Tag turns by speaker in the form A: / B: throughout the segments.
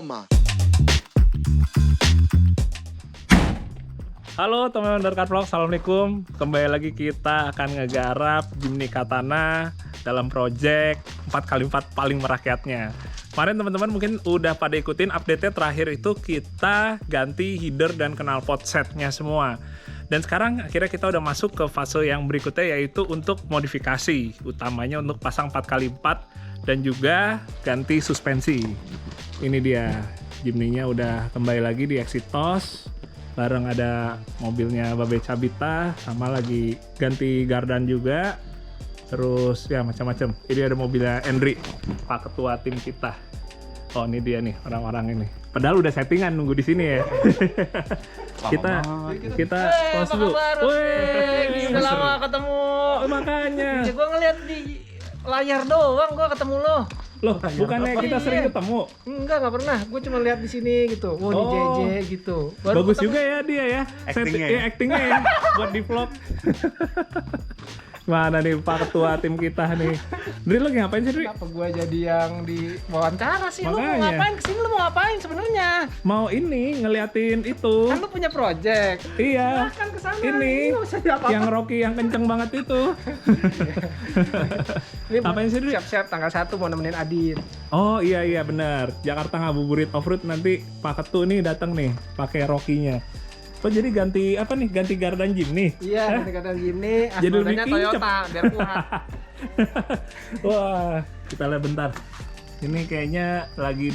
A: Toma.
B: Halo teman-teman Darkat Vlog, Assalamualaikum. Kembali lagi kita akan ngegarap Jimny Katana dalam project 4x4 paling merakyatnya. Kemarin teman-teman mungkin udah pada ikutin update-nya terakhir itu kita ganti header dan knalpot setnya semua. Dan sekarang akhirnya kita udah masuk ke fase yang berikutnya, yaitu untuk modifikasi, utamanya untuk pasang 4x4 dan juga ganti suspensi. Ini dia, Jimny-nya udah kembali lagi di Exitos, bareng ada mobilnya Babe Cabita, sama lagi ganti gardan juga, terus ya macam-macam. Ini ada mobilnya Endri, Pak Ketua tim kita. Oh ini dia nih orang-orang ini. Padahal udah settingan nunggu di sini ya. kita pause dulu.
C: Wih, udah lama ketemu.
B: Makanya.
C: Ya, gue ngeliat di layar doang, gue ketemu lo.
B: Loh, bukannya kita sering ketemu?
C: Enggak pernah. Gue cuma lihat di sini gitu. Di JJ gitu.
B: Bagus juga ya dia ya. Actingnya ya. Buat di vlog. Mana nih Pak Ketua tim kita nih. Dri, lo ngapain sih, Dri?
C: Kenapa gue jadi yang di wawancara sih? Lu mau
B: Makanya.
C: ngapain kesini? Lu mau ngapain sebenarnya?
B: Mau ini ngeliatin itu.
C: Kan lu punya project.
B: Iya.
C: Silahkan kesana.
B: Ini
C: Nggak usah apa-apa.
B: yang Rocky yang kenceng banget itu.
C: Ini
B: Apain sih, Dri?
C: siap-siap tanggal 1 mau nemenin Adit.
B: Oh iya benar. Jakarta Ngabuburit Offroad nanti Pak Ketu nih datang nih pakai Rocky-nya. Oh jadi ganti apa nih? Ganti gardan Jimny?
C: Iya, nanti kata Jimny,
B: Jadi lebih
C: asmodanya
B: kincep.
C: Toyota biar kuat.
B: Wah, kita lihat bentar. Ini kayaknya lagi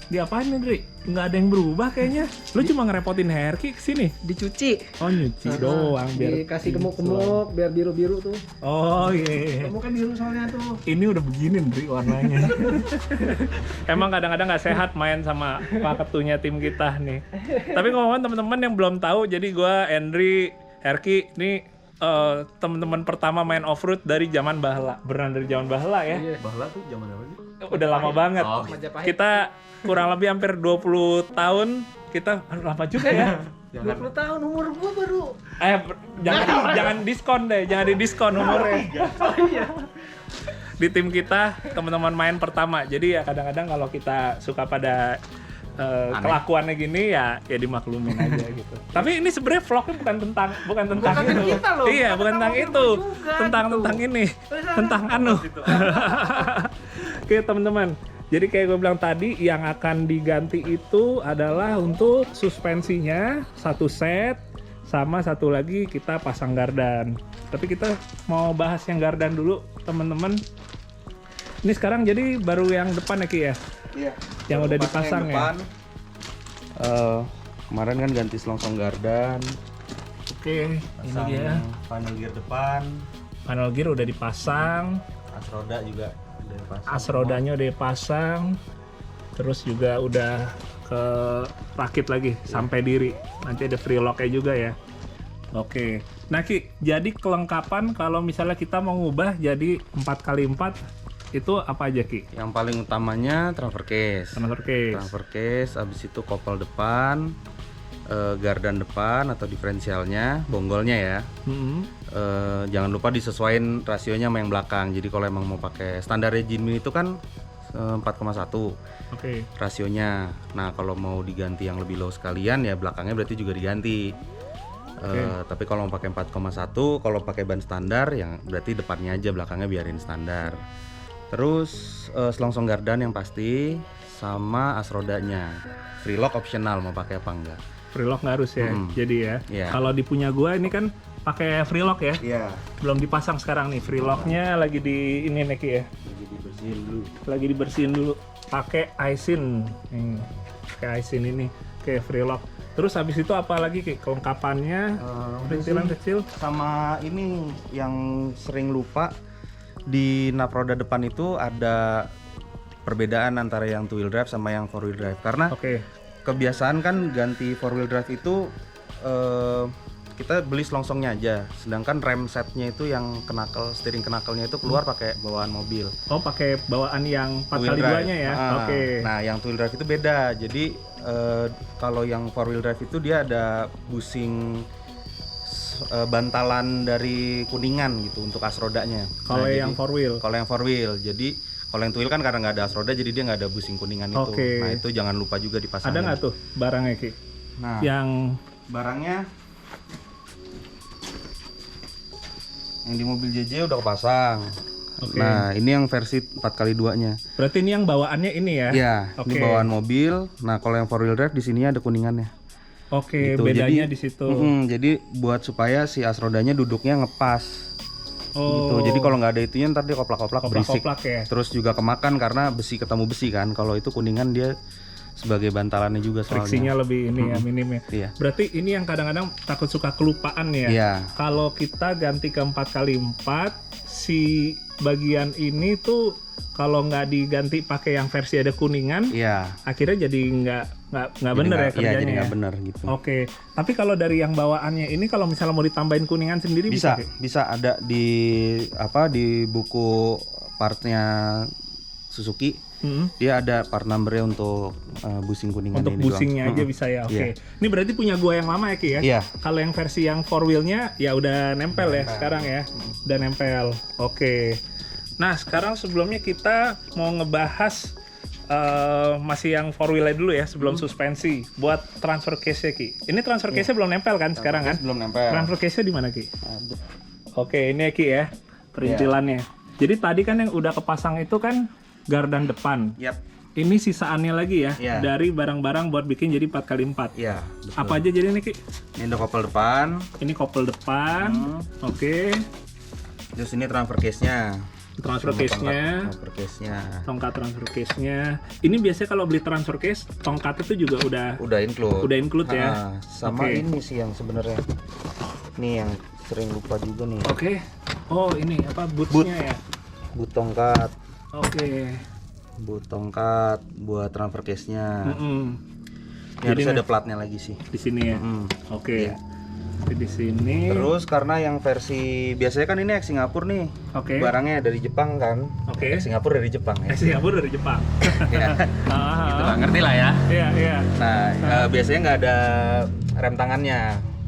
B: di apaan nih, Dri? Nggak ada yang berubah kayaknya. Lu cuma ngerepotin Herky kesini.
C: Dicuci.
B: Oh nyuci doang biar
C: Dikasih gemuk-gemuk biar biru-biru tuh.
B: Oh iya.
C: Kamu kan biru soalnya tuh.
B: Ini udah begini Dri warnanya. Emang kadang-kadang nggak sehat main sama Pak Ketunya tim kita nih. Tapi ngomong teman-teman yang belum tahu, jadi gua Endri, Herky ini teman-teman pertama main off-road dari zaman Bahla. Beneran dari zaman Bahla ya.
C: Iya.
D: Bahla tuh zaman apa sih?
B: Udah lama banget.
D: Oh,
C: Majapahit.
B: Kita kurang lebih hampir 20 tahun. Kita lama juga ya.
C: 20 tahun umur gua baru.
B: Jangan diskon deh, jangan didiskon umurnya.
C: Oh iya.
B: Di tim kita teman-teman main pertama. Jadi ya kadang-kadang kalau kita suka pada kelakuannya gini ya dimaklumin aja gitu. Tapi ini sebenarnya vlognya bukan tentang
C: Bukan
B: itu.
C: kita loh.
B: Iya,
C: Kita
B: bukan tentang
C: mau
B: itu.
C: juga
B: Tentang
C: gitu.
B: ini. Tentang anu. Oke, teman-teman. Jadi kayak gue bilang tadi, yang akan diganti itu adalah untuk suspensinya satu set, sama satu lagi kita pasang gardan. Tapi kita mau bahas yang gardan dulu, teman-teman. Ini sekarang jadi baru yang depan ya Ki ya?
D: Iya.
B: Yang udah dipasang ya?
D: Kemarin kan ganti selongsong gardan,
B: Oke, ini
D: pasang
B: dia.
D: panel gear depan,
B: Panel gear udah dipasang,
D: as roda juga udah dipasang.
B: as rodanya udah dipasang, terus juga udah ke rakit lagi sampai diri. Nanti ada free lock-nya juga ya. Oke. Nah Ki, jadi kelengkapan kalau misalnya kita mau ngubah jadi 4x4 itu apa aja Ki?
D: Yang paling utamanya transfer case.
B: Transfer case.
D: Transfer case, habis itu kopel depan, gardan depan atau diferensialnya, bonggolnya ya. Jangan lupa disesuaikan rasionya sama yang belakang. Jadi kalau emang mau pakai standarnya Jimny itu kan 4,1
B: Oke.
D: rasionya. Nah kalau mau diganti yang lebih low sekalian ya belakangnya berarti juga diganti. Tapi kalau mau pakai 4,1, kalau pakai ban standar yang berarti depannya aja, belakangnya biarin standar. Terus selongsong gardan yang pasti, sama as rodanya. Free lock optional mau pakai apa enggak.
B: Free lock nggak harus ya. Jadi ya.
D: Iya.
B: Kalau di punya gua ini kan pakai free lock ya.
D: Iya.
B: Belum dipasang sekarang nih. Free locknya lagi di ini nih Ki ya.
D: Lagi dibersihin dulu.
B: Lagi dibersihin dulu. Pakai Aisin. Pakai Aisin ini. Kayak free lock. Terus habis itu apa lagi Ki? Kelengkapannya perintilan kecil.
D: Sama ini yang sering lupa, di nap roda depan itu ada perbedaan antara yang two wheel drive sama yang four wheel drive. Karena
B: Oke.
D: kebiasaan kan ganti four wheel drive itu kita beli selongsongnya aja, sedangkan rem setnya itu yang knuckle, steering knuckle-nya itu keluar pakai bawaan mobil.
B: Oh, pakai bawaan yang 4x2
D: Two wheel drive.
B: nya ya.
D: Ah,
B: Oke.
D: Nah, yang two wheel drive itu beda. Jadi kalau yang four wheel drive itu dia ada bushing bantalan dari Kuningan gitu untuk as rodanya.
B: Kalau
D: Nah,
B: yang
D: jadi-
B: four wheel.
D: Kalau yang four wheel, jadi Kalau yang Twill kan karena nggak ada as roda, jadi dia nggak ada busing kuningan itu.
B: Oke.
D: Nah itu jangan lupa juga dipasang.
B: Ada nggak tuh barangnya Ki?
D: Nah,
B: Yang
D: barangnya yang di mobil JJ udah kepasang.
B: Oke.
D: Nah ini yang versi 4x2-nya.
B: berarti ini yang bawaannya ini ya?
D: Ya,
B: Oke.
D: ini bawaan mobil. Nah kalau yang 4 wheel drive di sininya ada kuningannya.
B: Oke,
D: Gitu.
B: bedanya
D: Jadi-
B: di situ.
D: Jadi buat supaya si as rodanya duduknya ngepas. Gitu. Jadi kalau nggak ada itunya ntar dia koplak-koplak berisik.
B: koplak ya.
D: Terus juga kemakan karena besi ketemu besi kan. Kalau itu kuningan dia sebagai bantalannya juga soalnya.
B: Friksinya lebih ini ya, minim ya.
D: Iya.
B: Berarti ini yang kadang-kadang takut suka kelupaan ya.
D: Iya.
B: Kalau kita ganti ke 4x4, si bagian ini tuh kalau nggak diganti pakai yang versi ada kuningan,
D: Iya.
B: akhirnya jadi nggak bener ya
D: Iya,
B: kerjanya
D: jadi
B: ya.
D: nggak bener gitu.
B: Oke, tapi kalau dari yang bawaannya ini kalau misalnya mau ditambahin kuningan sendiri bisa?
D: Bisa ada di buku partnya Suzuki. Dia ada part numbernya untuk busing kuningan
B: Untuk
D: ini
B: busingnya
D: doang.
B: aja bisa ya. Oke.
D: Iya.
B: Ini berarti punya gua yang lama ya Ki ya?
D: Iya.
B: Kalau yang versi yang 4 wheel-nya ya udah nempel ya sekarang ya. Udah nempel. Oke. Nah, sekarang sebelumnya kita mau ngebahas masih yang 4 wheel-nya dulu ya sebelum suspensi buat transfer case-nya Ki. Ini transfer case-nya belum nempel kan sekarang kan?
D: Belum nempel.
B: Transfer case-nya di mana Ki?
D: Ada.
B: Oke, ini ya Ki ya. Perintilannya. Jadi tadi kan yang udah kepasang itu kan gardan depan.
D: Yap.
B: Ini sisaannya lagi ya
D: Iya.
B: dari barang-barang buat bikin jadi 4x4.
D: Iya, betul.
B: Apa aja jadi nih Ki?
D: Ini ada kopel depan.
B: Ini kopel depan. Oke.
D: Terus ini transfer case-nya.
B: Transfer case-nya.
D: Transfer case-nya.
B: Tongkat transfer case-nya. Ini biasanya kalau beli transfer case, tongkat itu juga
D: Udah include.
B: udah include ya.
D: Sama
B: Oke.
D: ini sih yang sebenarnya. Nih yang sering lupa juga nih.
B: Oke. Oh, ini apa boots-nya ya?
D: Boot tongkat.
B: Oke.
D: Boot tongkat buat transfer case-nya.
B: Mm-mm.
D: Ini harus ada platnya lagi sih.
B: Di sini ya. Oke.
D: Iya.
B: Jadi di sini.
D: Terus karena yang versi biasanya kan ini ex Singapura nih.
B: Oke.
D: Barangnya dari Jepang kan.
B: Oke.
D: Ex Singapura dari Jepang ya.
B: Singapura dari Jepang.
D: Ya. Gitu lah, ngerti lah ya.
B: Iya, iya.
D: Nah, biasanya nggak ada rem tangannya.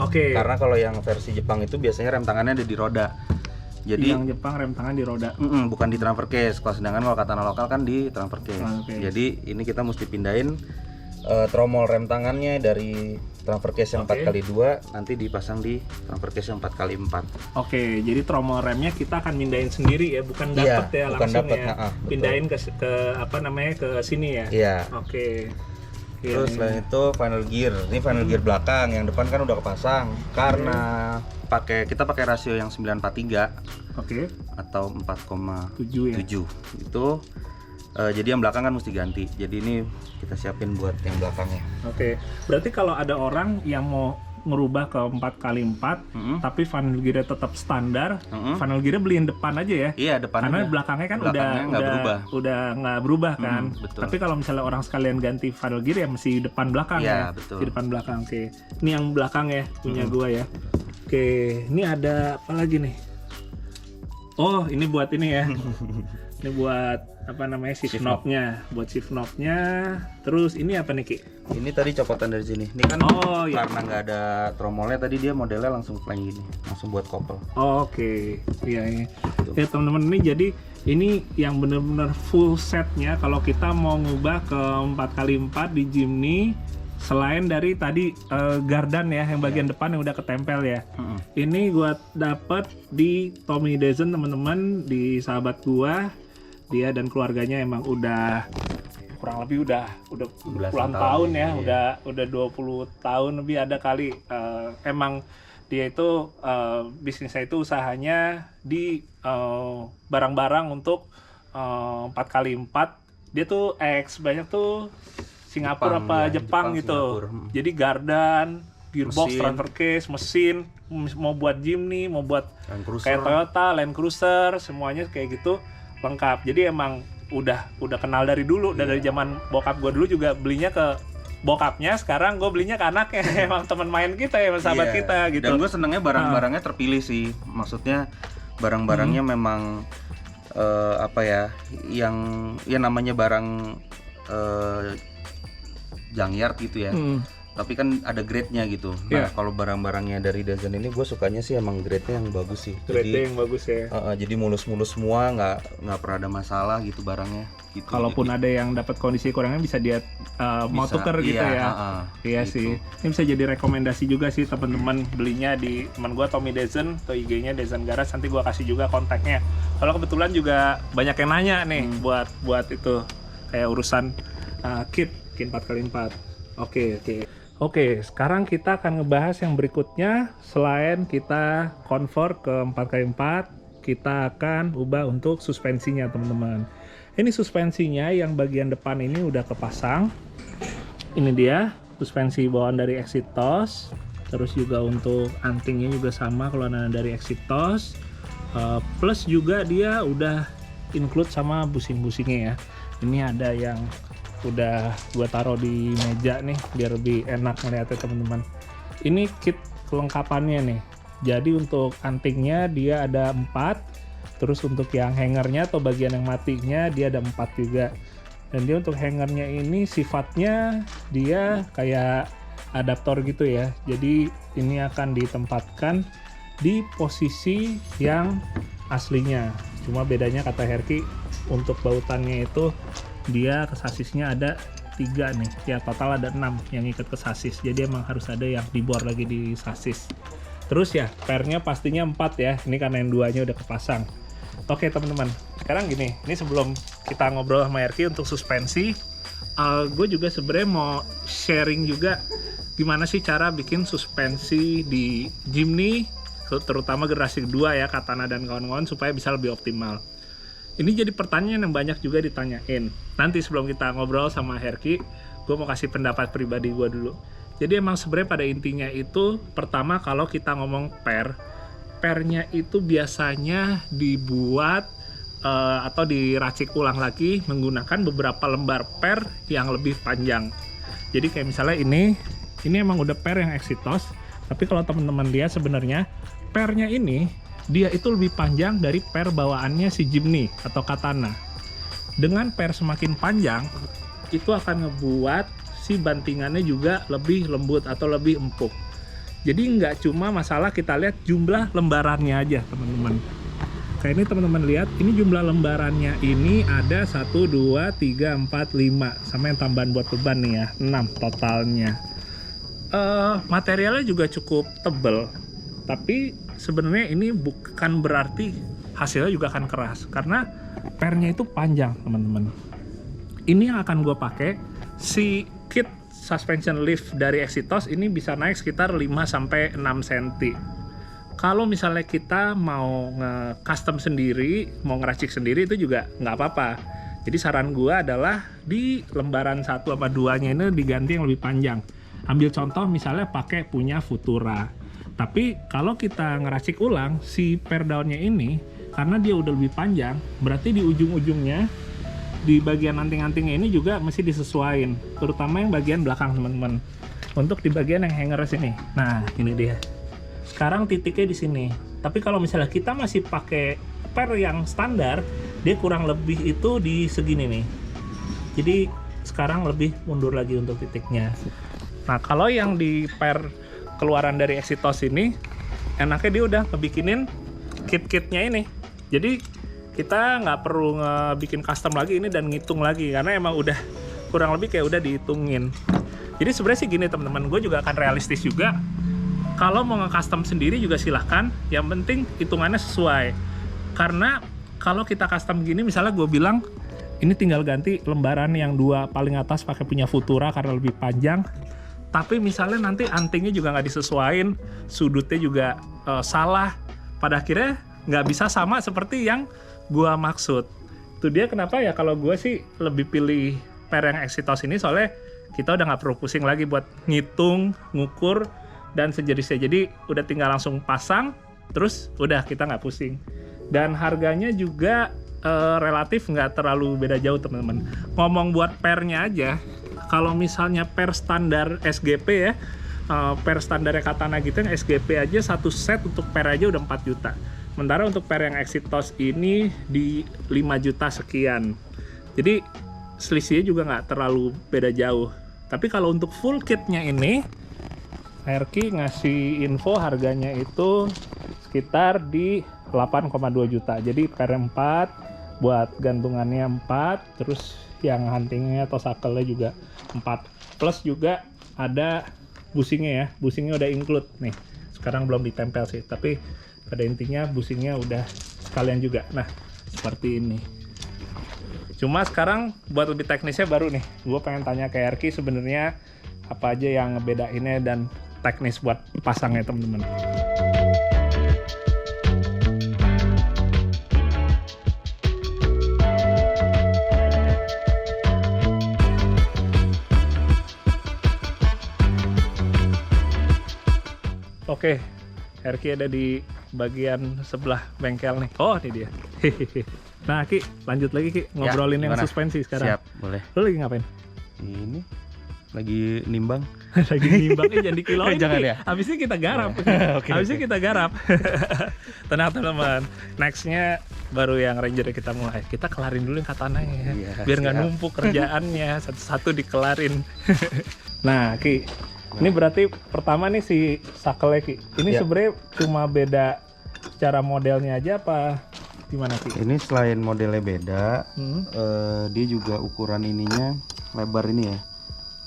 B: Oke.
D: Karena kalau yang versi Jepang itu biasanya rem tangannya ada di roda. Jadi
B: yang Jepang rem tangan di roda.
D: bukan di transfer case. Kalau sedangkan kalau Katana lokal kan di transfer case.
B: Oke.
D: Jadi ini kita mesti pindahin tromol rem tangannya dari transfer case yang 4x2 nanti dipasang di transfer case yang 4x4.
B: Oke, jadi tromol remnya kita akan mindahin sendiri ya, bukan
D: Iya,
B: dapet ya
D: bukan
B: langsung
D: dapet,
B: ya.
D: betul.
B: Pindahin ke apa namanya ke sini ya.
D: Iya.
B: Oke. Iya,
D: Terus
B: ini.
D: selain itu final gear. Ini final gear belakang, yang depan kan udah kepasang. Karena kita pakai rasio yang 943
B: Oke.
D: atau 4,7
B: 7 ya.
D: itu jadi yang belakang kan mesti ganti. Jadi ini kita siapin buat yang belakangnya.
B: Oke. Berarti kalau ada orang yang mau ngerubah ke 4x4 tapi final gear tetap standar, final gear beliin depan aja ya.
D: Iya, depan
B: Karena
D: aja.
B: belakangnya kan
D: Belakangnya nggak berubah.
B: udah nggak berubah kan.
D: betul.
B: Tapi kalau misalnya orang sekalian ganti final gear ya mesti depan belakang
D: Iya,
B: ya.
D: betul.
B: Di depan belakang. Oke. Ini yang belakang ya punya gua ya. Oke, ini ada apa lagi nih? Oh, ini buat ini ya. Ini buat apa namanya shift knob-nya, buat shift knob-nya. Terus ini apa nih Ki?
D: Ini tadi copotan dari sini. Ini kan
B: Oh, iya.
D: karena nggak ada tromolnya tadi dia modelnya langsung plain gini, langsung buat kopel.
B: Oh, oke, iya iya. Ya teman-teman, ini jadi ini yang benar-benar full setnya kalau kita mau ngubah ke 4x4 di Jimny. Selain dari tadi gardan ya, yang bagian depan yang udah ketempel ya. Ini gua dapet di Tommy Dezen teman-teman, di sahabat gua. Dia dan keluarganya emang udah kurang lebih udah puluhan tahun ya,
D: iya.
B: udah 20 tahun lebih ada kali. Emang dia itu bisnisnya itu usahanya di barang-barang untuk 4x4. Dia tuh banyak tuh Singapura Jepang gitu.
D: Singapura.
B: Jadi gardan, gearbox,
D: Mesin.
B: transfer case, mesin, mau buat Jimny, mau buat
D: Land Cruiser.
B: kayak Toyota, Land Cruiser, semuanya kayak gitu lengkap. Jadi emang udah kenal dari dulu, dari zaman bokap gue dulu juga belinya ke bokapnya, sekarang gue belinya ke anaknya. Emang teman main kita ya, sahabat
D: Iya.
B: kita gitu.
D: Dan gue senengnya barang-barangnya terpilih sih. Maksudnya barang-barangnya memang apa ya, yang ya namanya barang junkyard gitu ya. tapi kan ada grade-nya gitu. Nah, kalau barang-barangnya dari Dazen ini gue sukanya sih emang grade-nya yang bagus sih.
B: Grade yang bagus ya.
D: Jadi mulus-mulus semua, nggak pernah ada masalah gitu barangnya. Gitu.
B: Kalaupun ada yang dapat kondisi kurangnya bisa dia mau tuker gitu ya. Iya gitu. Sih. Ini bisa jadi rekomendasi juga sih teman-teman belinya di teman gue Tommy Dazen atau IG-nya Dazen Garage, nanti gue kasih juga kontaknya. Kalau kebetulan juga banyak yang nanya nih buat itu kayak urusan kit 4x4. Oke, sekarang kita akan ngebahas yang berikutnya. Selain kita convert ke 4x4, kita akan ubah untuk suspensinya teman-teman. Ini suspensinya yang bagian depan ini udah kepasang. Ini dia suspensi bawaan dari Exitos. Terus juga untuk antingnya juga sama kalau dari Exitos. Plus juga dia udah include sama busing-busingnya ya. Ini ada yang udah gua taruh di meja nih biar lebih enak ngeliatnya teman-teman. Ini kit kelengkapannya nih. Jadi untuk antingnya dia ada 4, terus untuk yang hangernya atau bagian yang matinya dia ada 4 juga. Dan dia untuk hangernya ini sifatnya dia kayak adaptor gitu ya. Jadi ini akan ditempatkan di posisi yang aslinya. Cuma bedanya kata Herky untuk bautannya itu dia ke sasisnya ada 3 nih ya, total ada 6 yang ikut ke sasis, jadi emang harus ada yang dibor lagi di sasis. Terus ya pernya pastinya 4 ya, ini karena yang 2-nya udah kepasang. Oke teman-teman, sekarang gini, ini sebelum kita ngobrol sama Herky untuk suspensi, gue juga sebenarnya mau sharing juga gimana sih cara bikin suspensi di Jimny, terutama generasi kedua ya, Katana dan kawan-kawan, supaya bisa lebih optimal. Ini jadi pertanyaan yang banyak juga ditanyain. Nanti sebelum kita ngobrol sama Herky, gue mau kasih pendapat pribadi gue dulu. Jadi emang sebenarnya pada intinya itu, pertama kalau kita ngomong pernya itu biasanya dibuat atau diracik ulang lagi menggunakan beberapa lembar per yang lebih panjang. Jadi kayak misalnya ini emang udah per yang Exitos, tapi kalau teman-teman lihat sebenarnya pernya ini dia itu lebih panjang dari per bawaannya si Jimny atau Katana. Dengan per semakin panjang, itu akan ngebuat si bantingannya juga lebih lembut atau lebih empuk. Jadi nggak cuma masalah kita lihat jumlah lembarannya aja teman-teman. Kayak ini teman-teman lihat, ini jumlah lembarannya ini ada 1, 2, 3, 4, 5. Sama yang tambahan buat beban nih ya, 6 totalnya. Materialnya juga cukup tebel. Tapi sebenarnya ini bukan berarti hasilnya juga akan keras, karena pernya itu panjang teman-teman. Ini yang akan gue pakai, si kit suspension lift dari Exitos ini bisa naik sekitar 5-6 cm. Kalau misalnya kita mau nge-custom sendiri, mau ngeracik sendiri, itu juga nggak apa-apa. Jadi saran gue adalah di lembaran 1 sama 2-nya ini diganti yang lebih panjang. Ambil contoh misalnya pakai punya Futura. Tapi kalau kita ngeracik ulang si per daunnya ini, karena dia udah lebih panjang, berarti di ujung-ujungnya, di bagian anting-antingnya ini juga mesti disesuaikan, terutama yang bagian belakang teman-teman. Untuk di bagian yang hanger sini, nah ini dia. Sekarang titiknya di sini. Tapi kalau misalnya kita masih pakai per yang standar, dia kurang lebih itu di segini nih. Jadi sekarang lebih mundur lagi untuk titiknya. Nah kalau yang di per keluaran dari Exitos ini, enaknya dia udah ngebikinin kit-kitnya ini. Jadi kita nggak perlu ngebikin custom lagi ini dan ngitung lagi, karena emang udah kurang lebih kayak udah dihitungin. Jadi sebenarnya sih gini teman-teman, gue juga akan realistis juga. Kalau mau nge-custom sendiri juga silahkan, yang penting hitungannya sesuai. Karena kalau kita custom gini, misalnya gue bilang ini tinggal ganti lembaran yang 2 paling atas pakai punya Futura karena lebih panjang. Tapi misalnya nanti antingnya juga nggak disesuaiin, sudutnya juga salah, pada akhirnya nggak bisa sama seperti yang gua maksud. Itu dia kenapa ya kalau gua sih lebih pilih per yang Exitos ini, soalnya kita udah nggak perlu pusing lagi buat ngitung, ngukur, dan sejenisnya. Jadi udah tinggal langsung pasang, terus udah kita nggak pusing. Dan harganya juga relatif nggak terlalu beda jauh teman-teman. Ngomong buat pernya aja, kalau misalnya per standar SGP ya, per standarnya Katana gitu yang SGP aja satu set untuk per aja udah 4 juta. Sementara untuk per yang Exitos ini di 5 juta sekian. Jadi selisihnya juga nggak terlalu beda jauh. Tapi kalau untuk full kitnya ini, Herky ngasih info harganya itu sekitar di 8,2 juta. Jadi per 4, buat gantungannya 4, terus yang huntingnya atau sakelnya juga 4. Plus juga ada busingnya ya, busingnya udah include nih. Sekarang belum ditempel sih, tapi pada intinya busingnya udah sekalian juga. Nah, seperti ini. Cuma sekarang buat lebih teknisnya baru nih, gue pengen tanya ke Herky sebenarnya apa aja yang ngebedainnya dan teknis buat pasangnya teman-teman. Oke, Herky ada di bagian sebelah bengkel nih. Oh, ini dia. Nah, Ki, lanjut lagi Ki, ngobrolin yang
D: gimana?
B: suspensi sekarang.
D: Siap, boleh.
B: Lo lagi ngapain?
D: Ini lagi nimbang.
B: Lagi nimbangnya jangan dikiloin.
D: Jangan
B: Ki.
D: ya?
B: Habisnya kita garap.
D: Oke,
B: Habisnya
D: oke.
B: kita garap. Tenang teman-teman. Nextnya baru yang Ranger kita mulai. Kita kelarin dulu yang katananya ya.
D: Iya,
B: Biar nggak
D: siap.
B: numpuk kerjaannya. Satu-satu dikelarin. Nah, Ki. Ini berarti pertama nih si sakelnya Ki. Ini
D: Iya.
B: sebenarnya cuma beda secara modelnya aja apa gimana Ki?
D: Ini selain modelnya beda,
B: Hmm.
D: dia juga ukuran ininya lebar ini ya.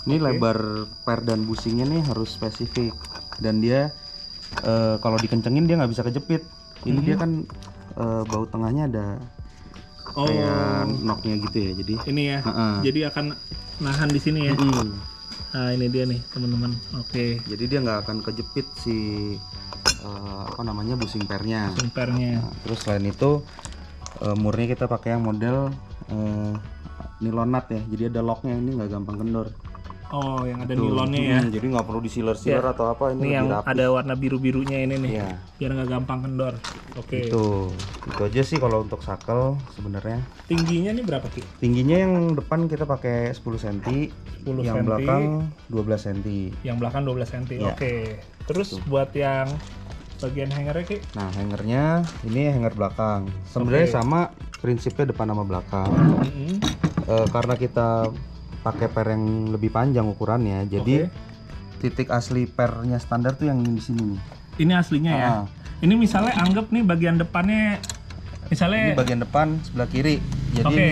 D: Ini lebar per dan busingnya nih harus spesifik. Dan dia kalau dikencengin dia nggak bisa kejepit. Ini dia kan baut tengahnya ada
B: Oh,
D: kayak knocknya gitu ya. Jadi
B: ini ya.
D: Heeh.
B: Jadi akan nahan di sini ya.
D: mm,
B: Nah, ini dia nih, teman-teman. Oke.
D: jadi dia nggak akan kejepit si busing pernya.
B: Sumpernya.
D: Nah, terus selain itu murnya kita pakai yang model nilon nut ya. Jadi ada locknya, ini nggak gampang kendor.
B: Oh, yang ada
D: Tuh.
B: nilonnya ya.
D: Jadi nggak perlu disiler-siler
B: Ya.
D: atau apa. Ini
B: Ini yang
D: lebih rapi.
B: ada warna biru-birunya ini nih.
D: Iya.
B: Biar nggak gampang kendor. Oke.
D: Itu aja sih kalau untuk sakel sebenarnya.
B: Tingginya nih berapa Ki?
D: Tingginya yang depan kita pakai 10 cm,
B: 10
D: yang
B: cm.
D: belakang 12 cm.
B: Yang belakang 12 cm.
D: Iya.
B: Oke. Terus buat yang bagian hangernya Ki?
D: Nah, hangernya ini hanger belakang. Sebenarnya
B: Oke.
D: sama prinsipnya depan sama belakang.
B: Mm-mm.
D: Karena kita pakai per yang lebih panjang ukurannya, jadi titik asli pernya standar tuh yang di sini nih.
B: Ini aslinya ya.
D: Ah.
B: Ini misalnya anggap nih bagian depannya
D: Ini
B: misalnya
D: bagian depan sebelah kiri. Jadi
B: Oke.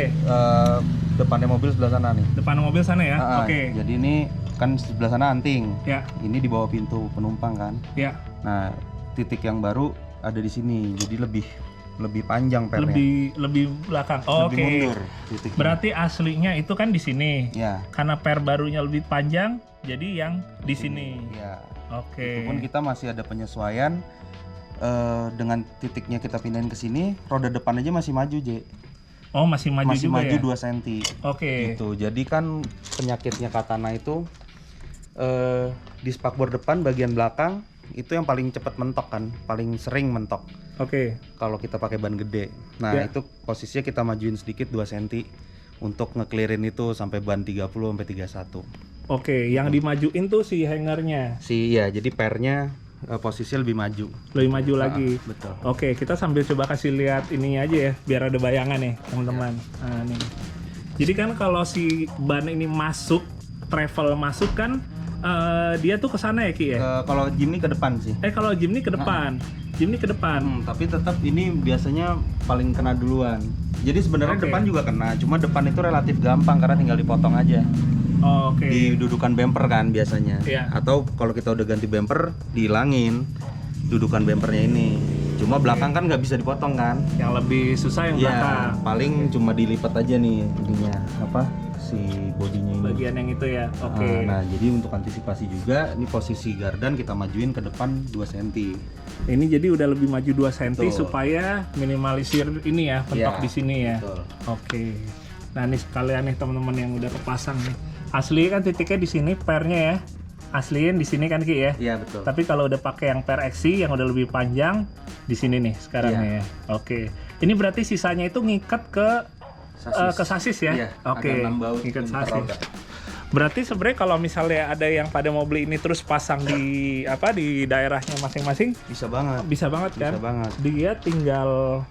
D: depannya mobil sebelah sana nih.
B: depan mobil sana ya.
D: Ah,
B: Oke.
D: Jadi ini kan sebelah sana anting.
B: Ya,
D: Ini di bawah pintu penumpang kan.
B: ya.
D: Nah, titik yang baru ada di sini. Jadi lebih panjang pernya.
B: Lebih belakang.
D: Lebih
B: Oke.
D: mundur titiknya.
B: Berarti aslinya itu kan di sini.
D: Ya.
B: Karena per barunya lebih panjang, jadi yang di sini.
D: Ya.
B: Oke.
D: Itu pun kita masih ada penyesuaian dengan titiknya kita pindahin ke sini, roda depan aja masih maju, J.
B: Oh, masih maju
D: Masih
B: juga
D: maju
B: ya?
D: 2 cm.
B: Oke.
D: Gitu. Jadi kan penyakitnya katana itu di spakbor depan bagian belakang itu yang paling cepat mentok kan, paling sering mentok
B: Oke.
D: kalau kita pakai ban gede. Nah,
B: Ya.
D: itu posisinya kita majuin sedikit 2 cm untuk ngeklirin itu sampai ban 30 sampai 31.
B: Oke, yang dimajuin tuh si hangernya.
D: Ya, jadi pernya posisinya lebih maju.
B: Lebih maju lagi.
D: Betul.
B: Oke, kita sambil coba kasih lihat ininya aja ya, biar ada bayangan nih, teman-teman. Nah, nih. Jadi kan kalau si ban ini masuk, travel masuk kan, dia tuh ke sana ya Ki ya?
D: Kalau Jimny ke depan sih.
B: Kalau Jimny ke depan. Jimny ke depan.
D: Tapi tetap ini biasanya paling kena duluan. Jadi sebenarnya
B: Oke.
D: depan juga kena, cuma depan itu relatif gampang karena tinggal dipotong aja.
B: Oke.
D: Di dudukan bumper kan biasanya.
B: Iya.
D: Atau kalau kita udah ganti bumper, dihilangin dudukan bumpernya ini. Cuma belakang kan nggak bisa dipotong kan?
B: Yang lebih susah yang belakang.
D: Ya, paling cuma dilipat aja nih ininya si bodinya ini.
B: Bagian yang itu ya. Oke.
D: Nah, jadi untuk antisipasi juga, ini posisi gardan kita majuin ke depan 2 cm.
B: Ini jadi udah lebih maju 2 cm
D: Betul.
B: supaya minimalisir ini ya, pentok
D: Ya,
B: di sini ya.
D: betul.
B: Oke. Nah, ini sekalian nih teman-teman yang udah kepasang nih. Asli kan titiknya di sini pernya ya. Asliin di sini kan Ki ya.
D: Iya, betul.
B: Tapi kalau udah pakai yang per XC yang udah lebih panjang di sini nih sekarang
D: Iya.
B: nih ya. Oke. Ini berarti sisanya itu ngikat ke sasis ya.
D: Iya,
B: Oke.
D: ada 6 baut
B: Ngikat
D: inter
B: sasis.
D: roda.
B: Berarti sebenarnya kalau misalnya ada yang pada mau beli ini terus pasang di di daerahnya masing-masing
D: Bisa banget.
B: bisa banget kan?
D: Bisa banget.
B: Dia tinggal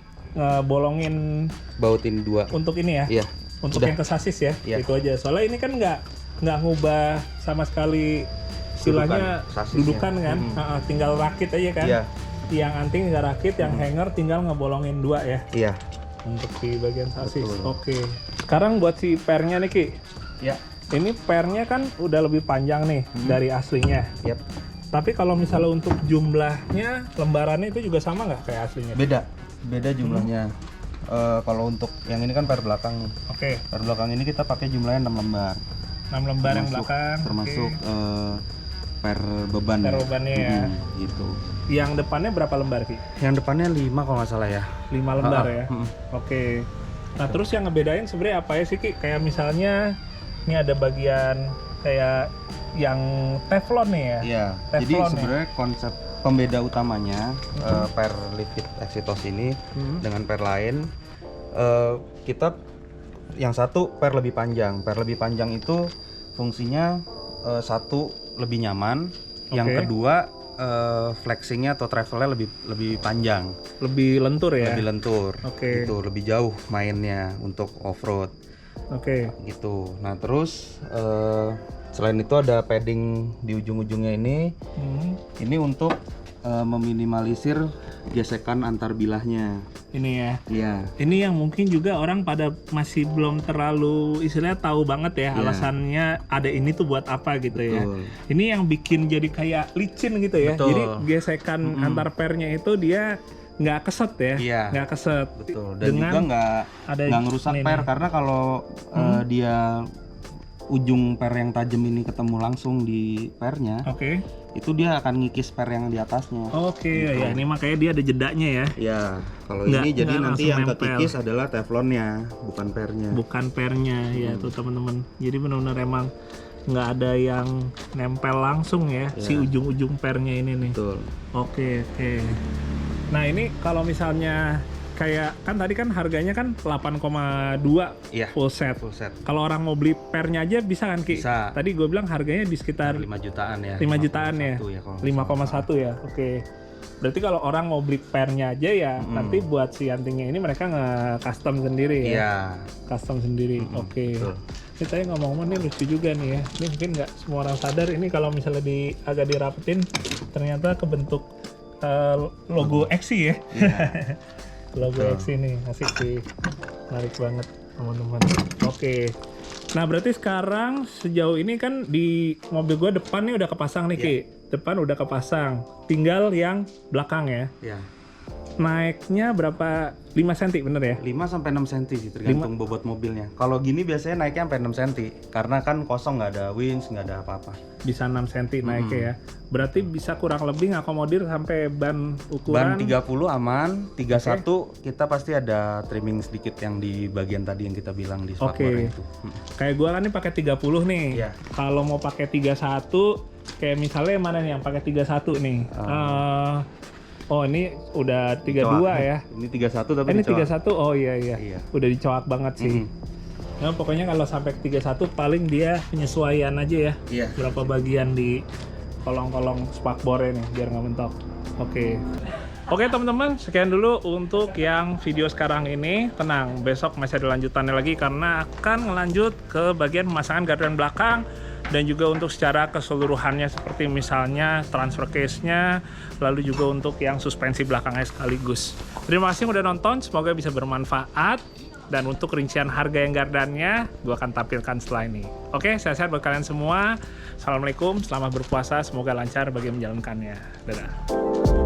B: bolongin
D: Bautin 2.
B: untuk ini ya.
D: Iya.
B: Untuk
D: udah.
B: yang ke sasis ya.
D: Iya.
B: Itu aja. Soalnya ini kan nggak ngubah sama sekali istilahnya
D: sasisnya.
B: dudukan kan, tinggal rakit aja kan.
D: Iya.
B: Yang anting tinggal rakit, yang hanger tinggal ngebolongin 2 ya
D: Iya.
B: untuk di bagian sasis.
D: Betul.
B: Oke. Sekarang buat si pernya nih Ki.
D: Iya.
B: Ini pernya kan udah lebih panjang nih dari aslinya.
D: Yap.
B: Tapi kalau misalnya untuk jumlahnya, lembarannya itu juga sama nggak kayak aslinya?
D: Beda jumlahnya. Kalau untuk yang ini kan per belakang nih.
B: Oke.
D: Per belakang ini kita pakai jumlahnya 6 lembar.
B: 6 lembar yang belakang.
D: Termasuk
B: Oke.
D: per beban.
B: Per bebannya ya.
D: Gitu.
B: Yang depannya berapa lembar Ki?
D: Yang depannya 5 kalau nggak salah ya.
B: 5 lembar ya.
D: Mm-mm.
B: Oke. Nah terus yang ngebedain sebenarnya apa ya sih Ki? Kayak misalnya ini ada bagian kayak yang teflon nih ya.
D: Iya. Jadi
B: Teflon ya?
D: sebenarnya konsep pembeda utamanya per liquid excitos ini dengan per lain, kita yang satu per lebih panjang. Per lebih panjang itu fungsinya satu lebih nyaman, yang
B: Oke.
D: kedua flexingnya atau travelnya lebih panjang,
B: Lebih lentur ya.
D: lebih lentur,
B: Oke.
D: gitu, lebih jauh mainnya untuk off road,
B: Oke.
D: gitu. Nah terus selain itu ada padding di ujung-ujungnya ini. Ini untuk meminimalisir gesekan antar bilahnya.
B: Ini ya.
D: Iya.
B: Ini yang mungkin juga orang pada masih belum terlalu istilahnya tahu banget ya
D: Iya.
B: alasannya ada ini tuh buat apa gitu ya.
D: Betul.
B: Ini yang bikin jadi kayak licin gitu ya.
D: Betul.
B: Jadi gesekan antar pernya itu dia nggak keset ya.
D: Iya.
B: Nggak keset.
D: Betul. Dan
B: Dengan
D: juga
B: ada
D: nggak ngerusak
B: ini
D: per
B: nih.
D: karena kalau dia ujung per yang tajam ini ketemu langsung di pernya,
B: Oke.
D: itu dia akan ngikis per yang di atasnya.
B: Oke, ya ini makanya dia ada jedanya ya.
D: Ya, kalau
B: Nggak-
D: ini jadi
B: nggak
D: nanti
B: langsung
D: yang
B: nempel.
D: kekikis adalah teflonnya, bukan pernya.
B: Bukan pernya ya tuh teman-teman. Jadi benar-benar emang nggak ada yang nempel langsung ya si ujung-ujung pernya ini nih.
D: Betul.
B: Oke, oke. Nah, ini kalau misalnya kayak kan tadi kan harganya kan 8,2
D: Iya.
B: full set.
D: Full set.
B: Kalau orang mau beli pernya aja bisa kan Ki?
D: Bisa.
B: Tadi gue bilang harganya di sekitar
D: 5 jutaan ya.
B: 5 jutaan ya. 5,1 ya. Oke. Berarti kalau orang mau beli pernya aja ya nanti buat si antingnya ini mereka nge-custom sendiri ya.
D: Iya.
B: Custom sendiri. Oke.
D: betul.
B: Ini tadi ngomong-ngomong nih lucu juga nih ya. Ini mungkin nggak semua orang sadar ini kalau misalnya agak dirapetin ternyata kebentuk logo XI ya. Logo XI nih asik sih. Menarik banget teman-teman. Oke. Nah berarti sekarang sejauh ini kan di mobil gua depan nih udah kepasang nih Ki. Depan udah kepasang. Tinggal yang belakang ya.
D: Iya.
B: Naiknya berapa? 5 cm bener ya?
D: 5 sampai 6 cm sih tergantung bobot mobilnya. Kalau gini biasanya naiknya sampai 6 cm karena kan kosong, nggak ada winch, nggak ada apa-apa.
B: Bisa 6 cm naiknya ya. Berarti bisa kurang lebih ngakomodir sampai ban ukuran
D: Ban 30 aman, 31 kita pasti ada trimming sedikit yang di bagian tadi yang kita bilang di spakbornya itu.
B: Kayak gua kan nih pakai 30 nih.
D: Iya.
B: Kalau mau pakai 31 kayak misalnya mana nih yang pakai 31 nih? Oh ini udah 32 ya.
D: Ini 31 tapi
B: Ini
D: dicoak.
B: 31. Oh iya.
D: Iya.
B: Udah dicoak banget sih. Nah, pokoknya kalau sampai 31 paling dia penyesuaian aja ya.
D: Iya.
B: Berapa bagian di kolong-kolong spakbornya nih biar nggak mentok. Oke. Oke teman-teman, sekian dulu untuk yang video sekarang ini. Tenang, besok masih ada lanjutannya lagi karena akan ngelanjut ke bagian pemasangan gardan belakang dan juga untuk secara keseluruhannya seperti misalnya transfer case-nya, lalu juga untuk yang suspensi belakangnya sekaligus. Terima kasih udah nonton, semoga bisa bermanfaat. Dan untuk rincian harga yang gardannya, gue akan tampilkan setelah ini. Oke, sehat-sehat buat kalian semua. Assalamualaikum, selamat berpuasa, semoga lancar bagi menjalankannya. Dadah.